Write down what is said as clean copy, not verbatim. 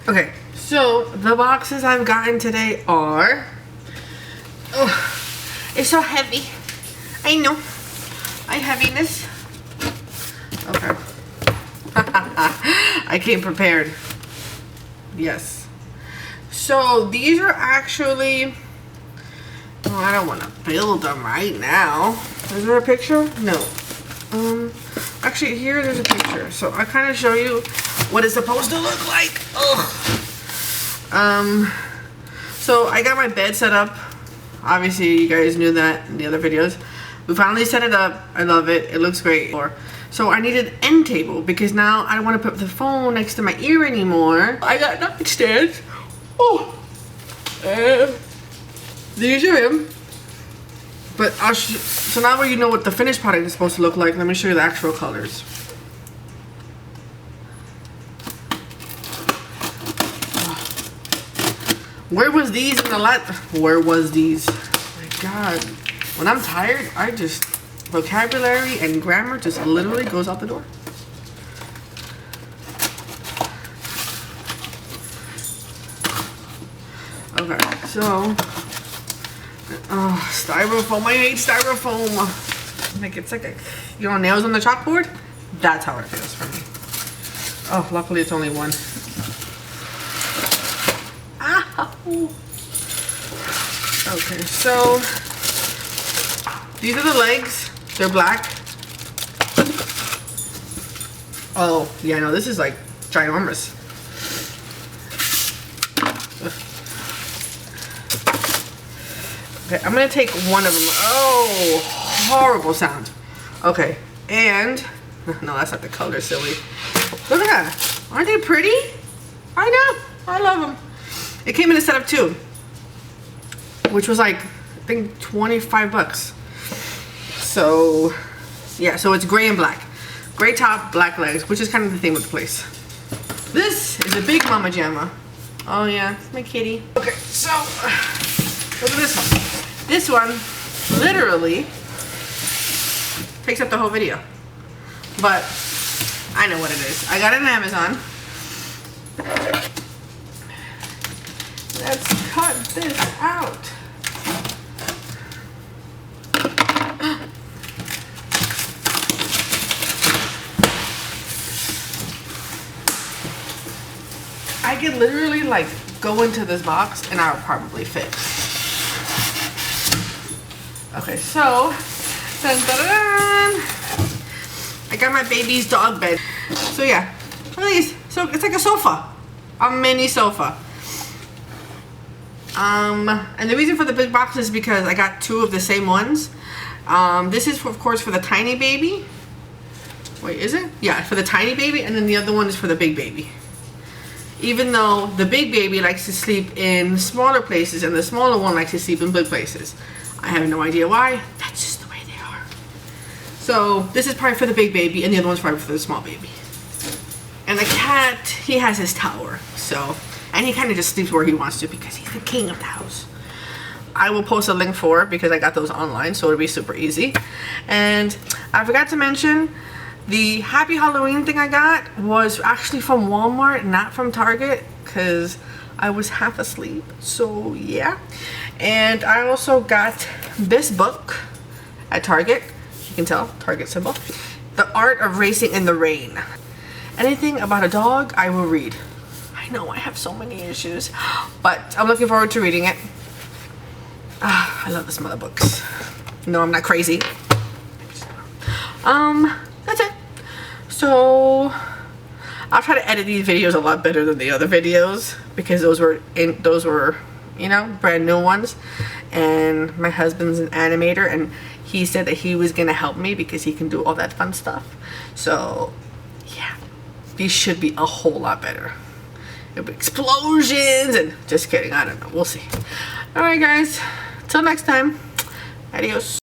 Okay, so the boxes I've gotten today are... Oh, it's so heavy. I know. I heaviness. Okay. I came prepared. Yes. So these are actually... Oh, I don't want to build them right now. Is there a picture? No. Actually, here there's a picture. So I kind of show you what it's supposed to look like. Ugh. So I got my bed set up. Obviously, you guys knew that in the other videos. We finally set it up. I love it. It looks great. So I needed an end table because now I don't want to put the phone next to my ear anymore. I got nightstands. Oh. These are him. But so now you know what the finished product is supposed to look like. Let me show you the actual colors. Where was these in the Where was these? Oh my God. When I'm tired, I just... vocabulary and grammar just literally goes out the door. Okay, so... Oh, styrofoam. I hate styrofoam. Like, it's like a... You know, nails on the chalkboard? That's how it feels for me. Oh, luckily it's only one. Ow! Okay, so... These are the legs. They're black. Oh, yeah, no, this is like ginormous. Okay, I'm gonna take one of them. Oh, horrible sound. Okay, and no, that's not the color, silly. Look at that. Aren't they pretty? I know. I love them. It came in a set of 2, which was like, I think 25 bucks. So, yeah, so it's gray and black. Gray top, black legs, which is kind of the theme of the place. This is a big mama jamma. Oh yeah, it's my kitty. Okay, so, look at this one. This one, literally, takes up the whole video. But, I know what it is. I got it on Amazon. Let's cut this out. I could literally like go into this box and I'll probably fit. Okay, so dun, dun, dun, dun. I got my baby's dog bed. So yeah, look at these. So it's like a sofa, a mini sofa. And the reason for the big box is because I got 2 of the same ones. This is of course for the tiny baby. Wait, is it? Yeah, for the tiny baby, and then the other one is for the big baby. Even though the big baby likes to sleep in smaller places and the smaller one likes to sleep in big places. I have no idea why. That's just the way they are. So this is probably for the big baby and the other one's probably for the small baby. And the cat, he has his tower. So, and he kind of just sleeps where he wants to because he's the king of the house. I will post a link for it because I got those online, so it'll be super easy. And I forgot to mention, the Happy Halloween thing I got was actually from Walmart, not from Target, because I was half asleep. So yeah. And I also got this book at Target. You can tell, Target symbol. The Art of Racing in the Rain. Anything about a dog, I will read. I know I have so many issues, but I'm looking forward to reading it. I love the smell of books. No, I'm not crazy. That's it. So I'll try to edit these videos a lot better than the other videos because those were you know, brand new ones. And my husband's an animator and he said that he was gonna help me because he can do all that fun stuff. So yeah, these should be a whole lot better. It'll be explosions and just kidding, I don't know, we'll see. Alright guys, till next time, adios.